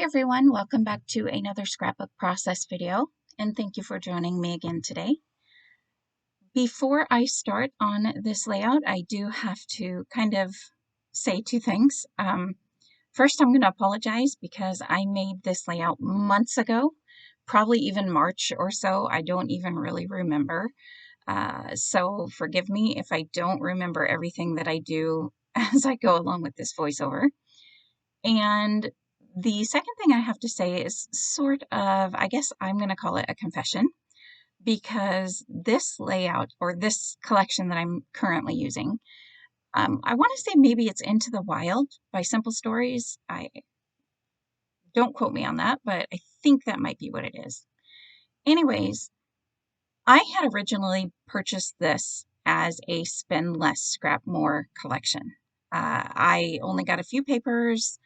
Hey everyone, welcome back to another scrapbook process video, and thank you for joining me again today. Before I start on this layout, I do have to kind of say two things. First, I'm going to apologize because I made this layout months ago, probably even March or so. I don't even really remember. So forgive me if I don't remember everything that I do as I go along with this voiceover. And the second thing I have to say is sort of, I guess I'm going to call it a confession, because this layout or this collection that I'm currently using, I want to say maybe it's Into the Wild by Simple Stories. I don't quote me on that, but I think that might be what it is. Anyways, I had originally purchased this as a spend less, scrap more collection. I only got a few papers.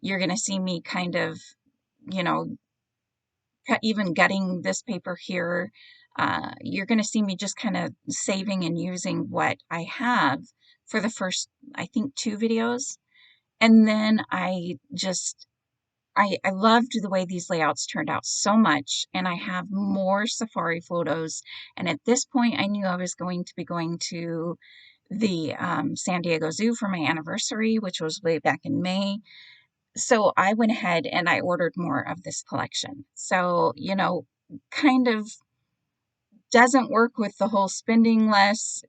You're going to see me kind of, you know, even gutting this paper here. You're going to see me just kind of saving and using what I have for the first, I think, 2 videos. And then I loved the way these layouts turned out so much, and I have more safari photos. And at this point, I knew I was going to be going to the San Diego Zoo for my anniversary, which was way back in May. So I went ahead and I ordered more of this collection. So, kind of doesn't work with the whole spending less.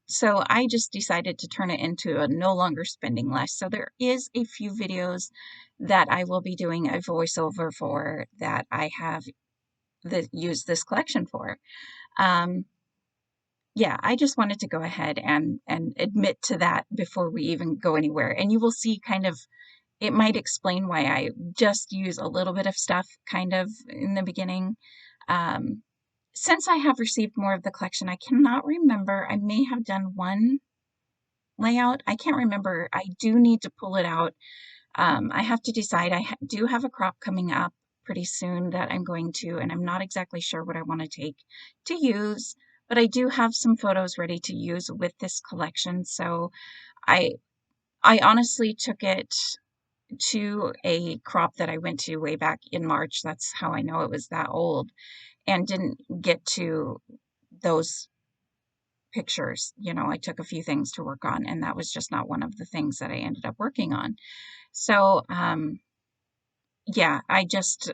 So I just decided to turn it into a no longer spending less. So there is a few videos that I will be doing a voiceover for that I have used this collection for. Yeah, I just wanted to go ahead and admit to that before we even go anywhere. And you will see kind of, it might explain why I just use a little bit of stuff kind of in the beginning. Since I have received more of the collection, I cannot remember. I may have done one layout. I can't remember. I do need to pull it out. I have to decide. I do have a crop coming up pretty soon that I'm going to, and I'm not exactly sure what I want to take to use, but I do have some photos ready to use with this collection. So I honestly took it to a crop that I went to way back in March. That's how I know it was that old, and didn't get to those pictures. I took a few things to work on, and that was just not one of the things that I ended up working on. So, yeah, I just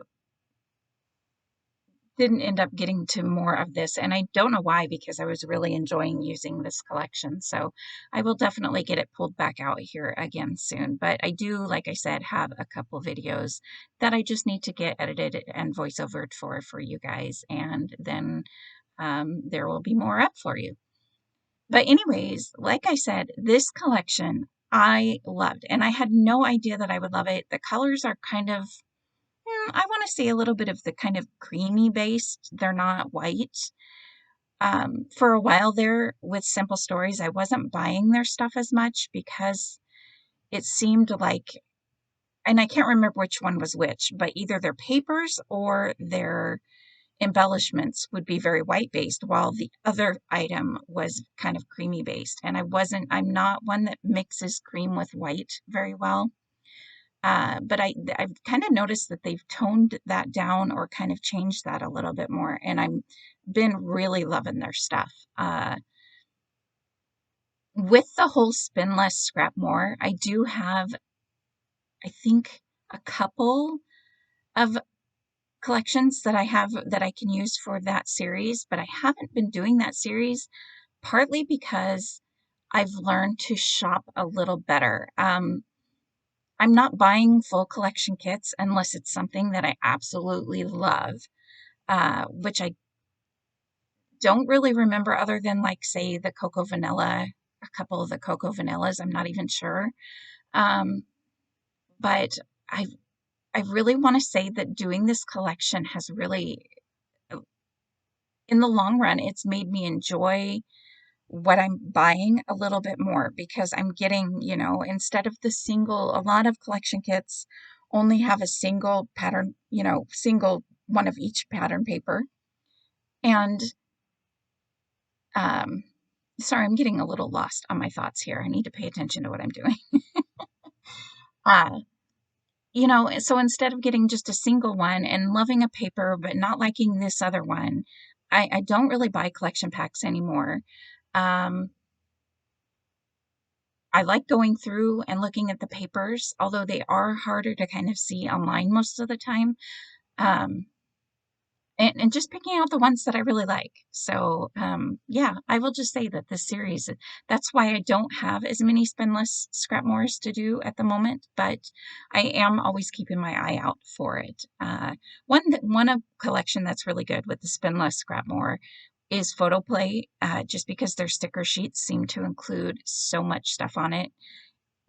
didn't end up getting to more of this, and I don't know why, because I was really enjoying using this collection. So I will definitely get it pulled back out here again soon. But I do, like I said, have a couple videos that I just need to get edited and voiceovered for you guys, and then there will be more up for you. But anyways, like I said, this collection I loved, and I had no idea that I would love it. The colors are kind of, I want to say a little bit of the kind of creamy based. They're not white. For a while there with Simple Stories, I wasn't buying their stuff as much because it seemed like, and I can't remember which one was which, but either their papers or their embellishments would be very white based, while the other item was kind of creamy based. And I'm not one that mixes cream with white very well. But I've kind of noticed that they've toned that down or kind of changed that a little bit more. And I've been really loving their stuff. With the whole spend less, scrap more, I do have, I think, a couple of collections that I have that I can use for that series, but I haven't been doing that series partly because I've learned to shop a little better. I'm not buying full collection kits unless it's something that I absolutely love, which I don't really remember other than, like, say, the Cocoa Vanilla, a couple of the Cocoa Vanillas. I'm not even sure. But I really want to say that doing this collection has really, in the long run, it's made me enjoy what I'm buying a little bit more, because I'm getting, instead of a lot of collection kits only have a single pattern, single one of each pattern paper. And, sorry, I'm getting a little lost on my thoughts here. I need to pay attention to what I'm doing. you know, so instead of getting just a single one and loving a paper but not liking this other one, I don't really buy collection packs anymore. Um, I like going through and looking at the papers, although they are harder to kind of see online most of the time. Um, and just picking out the ones that I really like. So, yeah, I will just say that this series, that's why I don't have as many spinless Scrapmores to do at the moment, but I am always keeping my eye out for it. One of collection that's really good with the spinless Scrapmore is Photoplay, just because their sticker sheets seem to include so much stuff on it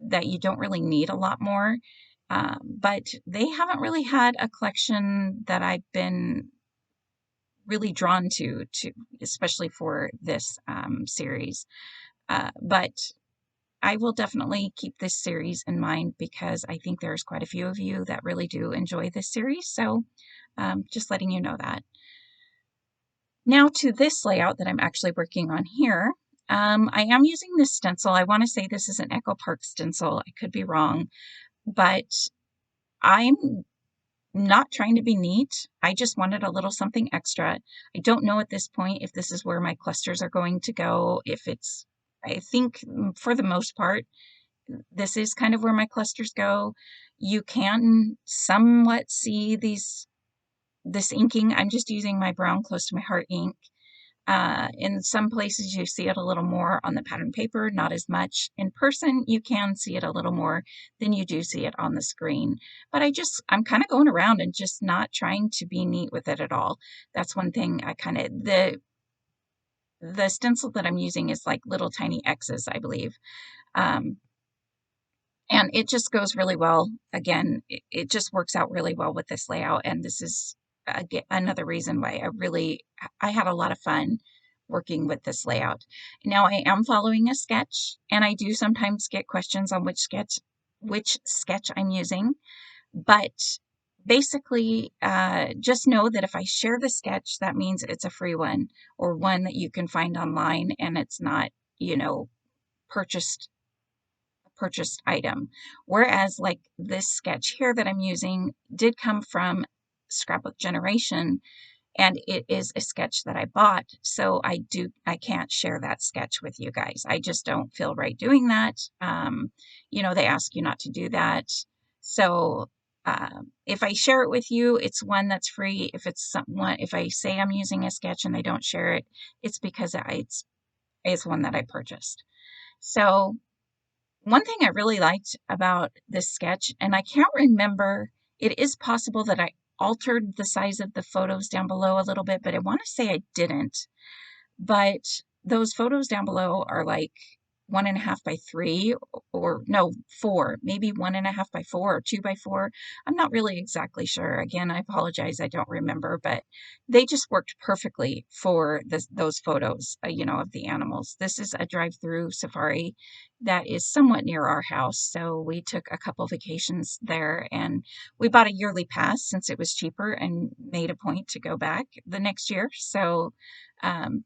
that you don't really need a lot more. But they haven't really had a collection that I've been really drawn to especially for this series. But I will definitely keep this series in mind because I think there's quite a few of you that really do enjoy this series. So just letting you know that. Now to this layout that I'm actually working on here. I am using this stencil. I want to say this is an Echo Park stencil. I could be wrong, but I'm not trying to be neat. I just wanted a little something extra. I don't know at this point if this is where my clusters are going to go. If it's, I think for the most part, this is kind of where my clusters go. You can somewhat see this inking. I'm just using my brown close to my heart ink. In some places, you see it a little more on the pattern paper, not as much. In person, you can see it a little more than you do see it on the screen. But I'm kind of going around and just not trying to be neat with it at all. That's one thing I kind of, the stencil that I'm using is like little tiny X's, I believe. Um, and it just goes really well. Again, it just works out really well with this layout. And this is again, another reason why I had a lot of fun working with this layout. Now I am following a sketch, and I do sometimes get questions on which sketch I'm using. But basically, just know that if I share the sketch, that means it's a free one or one that you can find online, and it's not, you know, purchased item. Whereas like this sketch here that I'm using did come from Scrapbook Generation, and it is a sketch that I bought. So I can't share that sketch with you guys. I just don't feel right doing that. You know, they ask you not to do that. So if I share it with you, it's one that's free. If I say I'm using a sketch and they don't share it, it's because it's one that I purchased. So one thing I really liked about this sketch, and I can't remember, it is possible that I altered the size of the photos down below a little bit, but I want to say I didn't. But those photos down below are like 1.5 by 3, or no, 4, maybe 1.5 by 4 or 2 by 4. I'm not really exactly sure. Again, I apologize, I don't remember, but they just worked perfectly for those photos, you know, of the animals. This is a drive-through safari that is somewhat near our house, so we took a couple vacations there, and we bought a yearly pass since it was cheaper and made a point to go back the next year. So, um,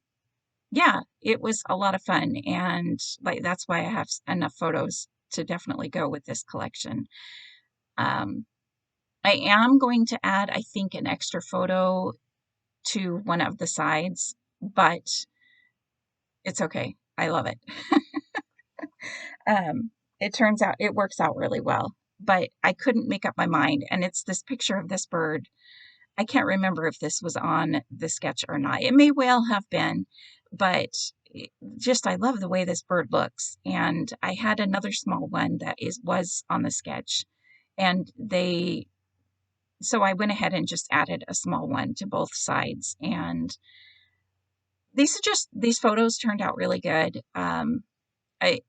yeah, it was a lot of fun, and like that's why I have enough photos to definitely go with this collection. Um, I am going to add, I think, an extra photo to one of the sides, but it's okay. I love it. It works out really well, but I couldn't make up my mind, and it's this picture of this bird. I can't remember if this was on the sketch or not. It may well have been, but just I love the way this bird looks. And I had another small one that was on the sketch, and so I went ahead and just added a small one to both sides. And these photos turned out really good. I,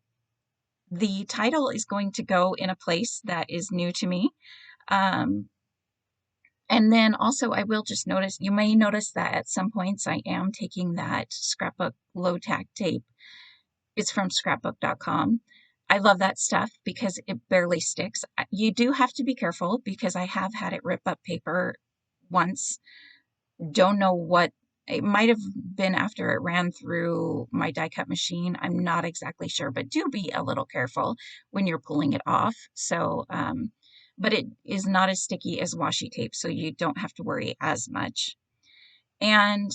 the title is going to go in a place that is new to me. Um, And then also I will just notice, you may notice that at some points I am taking that scrapbook low tack tape. It's from scrapbook.com. I love that stuff because it barely sticks. You do have to be careful because I have had it rip up paper once. Don't know what, it might have been after it ran through my die cut machine. I'm not exactly sure, but do be a little careful when you're pulling it off. So, but it is not as sticky as washi tape, so you don't have to worry as much. And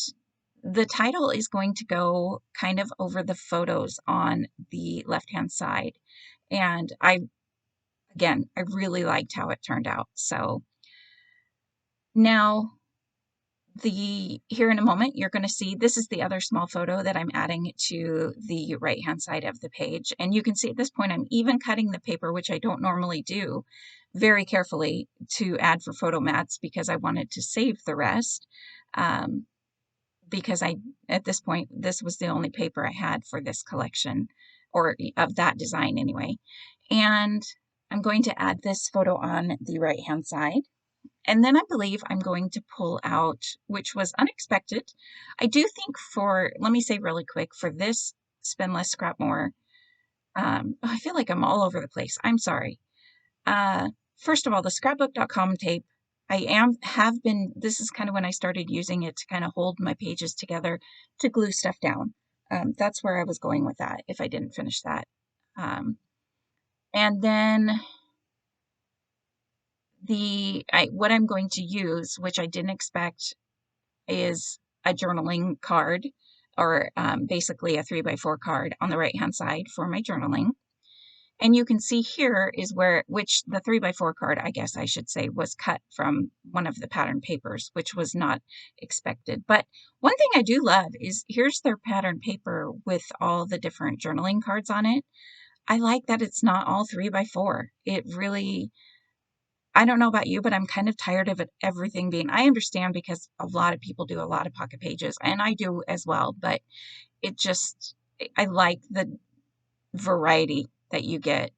the title is going to go kind of over the photos on the left-hand side. And again, I really liked how it turned out. So now here in a moment, you're going to see this is the other small photo that I'm adding to the right-hand side of the page. And you can see at this point, I'm even cutting the paper, which I don't normally do, very carefully to add for photo mats because I wanted to save the rest. Because at this point, this was the only paper I had for this collection, or of that design anyway. And I'm going to add this photo on the right-hand side. And then I believe I'm going to pull out, which was unexpected. I do think let me say really quick, for this Spinless Scrap More, I feel like I'm all over the place. I'm sorry. First of all, the scrapbook.com tape, this is kind of when I started using it to kind of hold my pages together to glue stuff down. That's where I was going with that if I didn't finish that. And then what I'm going to use, which I didn't expect, is a journaling card, or basically a 3x4 card on the right hand side for my journaling. And you can see here is which the 3x4 card, I guess I should say, was cut from one of the pattern papers, which was not expected. But one thing I do love is here's their pattern paper with all the different journaling cards on it. I like that it's not all 3x4. It really, I don't know about you, but I'm kind of tired of everything being, I understand because a lot of people do a lot of pocket pages, and I do as well, but I like the variety that you get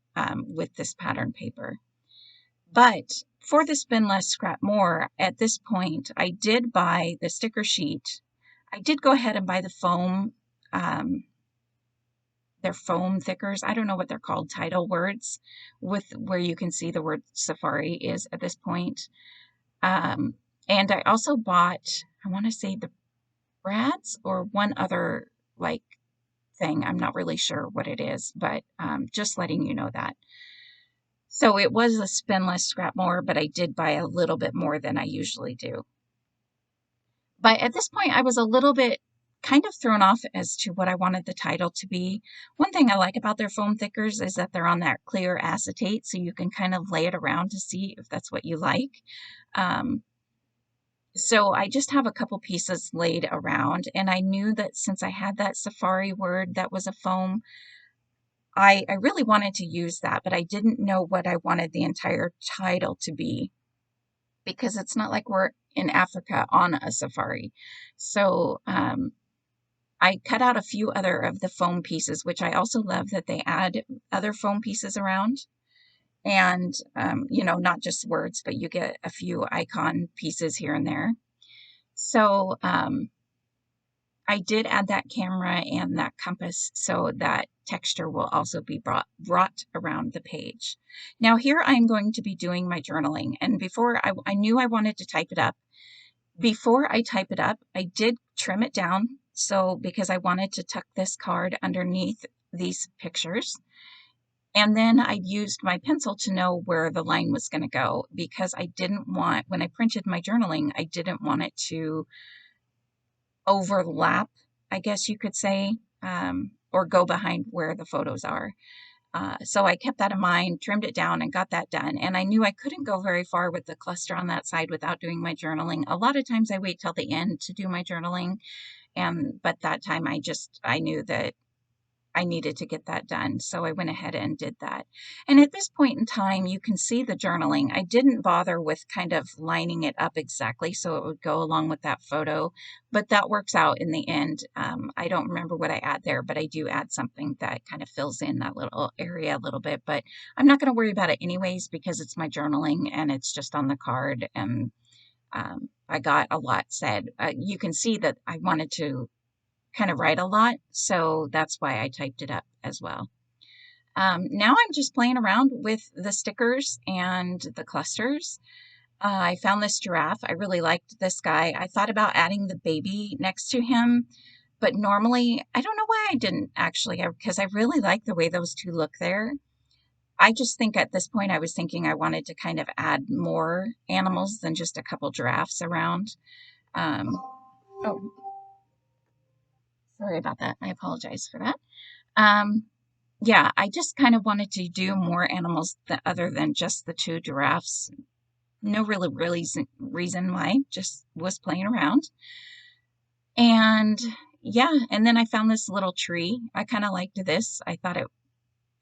with this pattern paper. But for the Spinless Scrap More, at this point, I did buy the sticker sheet. I did go ahead and buy the foam, their foam thickers. I don't know what they're called, title words, where you can see the word Safari is at this point. And I also bought, I want to say the Brads or one other like thing. I'm not really sure what it is, but just letting you know that. So it was a Spinless Scrap More, but I did buy a little bit more than I usually do. But at this point, I was a little bit kind of thrown off as to what I wanted the title to be. One thing I like about their foam thickers is that they're on that clear acetate, so you can kind of lay it around to see if that's what you like. So I just have a couple pieces laid around, and I knew that since I had that safari word that was a foam, I really wanted to use that, but I didn't know what I wanted the entire title to be because it's not like we're in Africa on a safari. So I cut out a few other of the foam pieces, which I also love that they add other foam pieces around. And, not just words, but you get a few icon pieces here and there. So I did add that camera and that compass so that texture will also be brought around the page. Now here I'm going to be doing my journaling, and before I knew I wanted to type it up. Before I type it up, I did trim it down, so because I wanted to tuck this card underneath these pictures. And then I used my pencil to know where the line was going to go because I didn't want, when I printed my journaling, I didn't want it to overlap, I guess you could say, or go behind where the photos are. So I kept that in mind, trimmed it down, and got that done. And I knew I couldn't go very far with the cluster on that side without doing my journaling. A lot of times I wait till the end to do my journaling, but that time I knew that I needed to get that done. So I went ahead and did that. And at this point in time, you can see the journaling. I didn't bother with kind of lining it up exactly so it would go along with that photo, but that works out in the end. I don't remember what I add there, but I do add something that kind of fills in that little area a little bit, but I'm not going to worry about it anyways because it's my journaling and it's just on the card. And I got a lot said. You can see that I wanted to kind of write a lot, so that's why I typed it up as well. Now I'm just playing around with the stickers and the clusters. I found this giraffe. I really liked this guy. I thought about adding the baby next to him, but normally, I don't know why I didn't actually, because I really like the way those two look there. I just think at this point I was thinking I wanted to kind of add more animals than just a couple giraffes around. Oh, sorry about that. I apologize for that. Yeah, I just kind of wanted to do more animals other than just the two giraffes. No really reason why, just was playing around. And yeah, and then I found this little tree. I kind of liked this. I thought it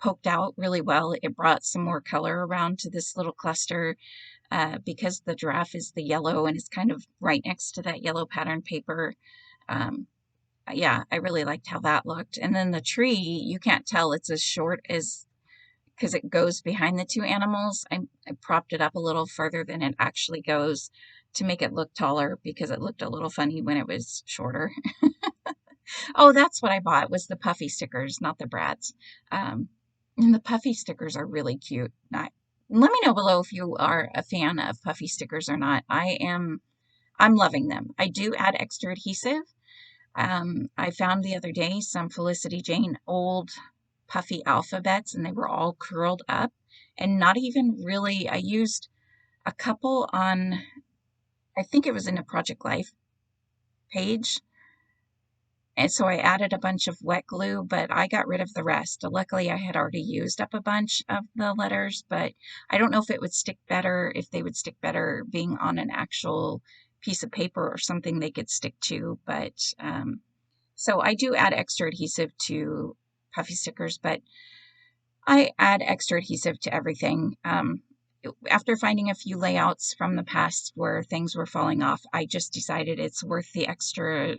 poked out really well. It brought some more color around to this little cluster because the giraffe is the yellow and it's kind of right next to that yellow pattern paper. Um, yeah, I really liked how that looked. And then the tree, you can't tell it's as short as because it goes behind the two animals. I propped it up a little further than it actually goes to make it look taller because it looked a little funny when it was shorter. Oh, that's what I bought was the puffy stickers, not the brads. And the puffy stickers are really cute. Let me know below if you are a fan of puffy stickers or not. I'm loving them. I do add extra adhesive. I found the other day some Felicity Jane old puffy alphabets and they were all curled up and not even really, I used a couple on, I think it was in a Project Life page. And so I added a bunch of wet glue, but I got rid of the rest. Luckily, I had already used up a bunch of the letters, but I don't know if it would stick better, if they would stick better being on an actual piece of paper or something they could stick to. But so I do add extra adhesive to puffy stickers, but I add extra adhesive to everything. After finding a few layouts from the past where things were falling off, I just decided it's worth the extra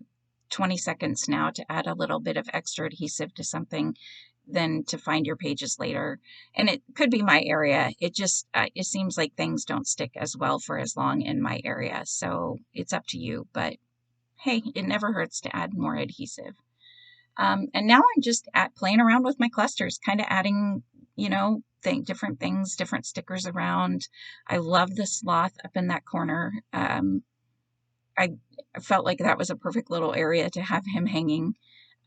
20 seconds now to add a little bit of extra adhesive to something than to find your pages later. And it could be my area. It just, it seems like things don't stick as well for as long in my area. So it's up to you, but hey, it never hurts to add more adhesive. And now I'm just playing around with my clusters, kind of adding, you know, different things, different stickers around. I love the sloth up in that corner. I felt like that was a perfect little area to have him hanging.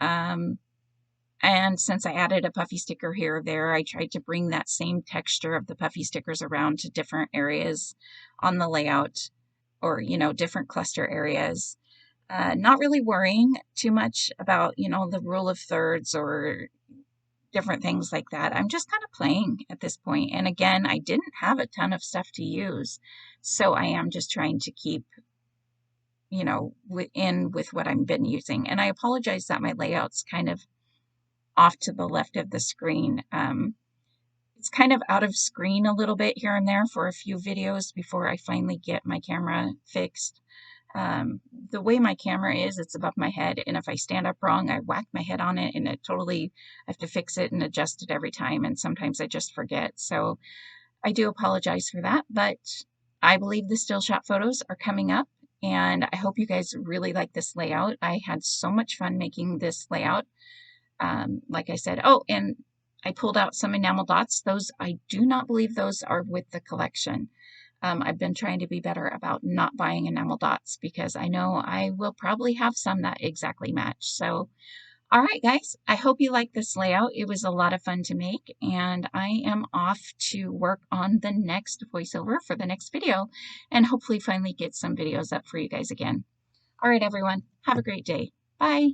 And since I added a puffy sticker here or there, I tried to bring that same texture of the puffy stickers around to different areas on the layout or, you know, different cluster areas. Not really worrying too much about, you know, the rule of thirds or different things like that. I'm just kind of playing at this point. And again, I didn't have a ton of stuff to use. So I am just trying to keep, you know, with what I've been using. And I apologize that my layout's kind of off to the left of the screen. It's kind of out of screen a little bit here and there for a few videos before I finally get my camera fixed. The way my camera is, it's above my head, and if I stand up wrong, I whack my head on it, and I have to fix it and adjust it every time, and sometimes I just forget. So I do apologize for that, but I believe the still shot photos are coming up, and I hope you guys really like this layout. I had so much fun making this layout. Like I said, oh, and I pulled out some enamel dots. Those, I do not believe those are with the collection. I've been trying to be better about not buying enamel dots because I know I will probably have some that exactly match. So, all right, guys, I hope you like this layout. It was a lot of fun to make, and I am off to work on the next voiceover for the next video and hopefully finally get some videos up for you guys again. All right, everyone, have a great day. Bye.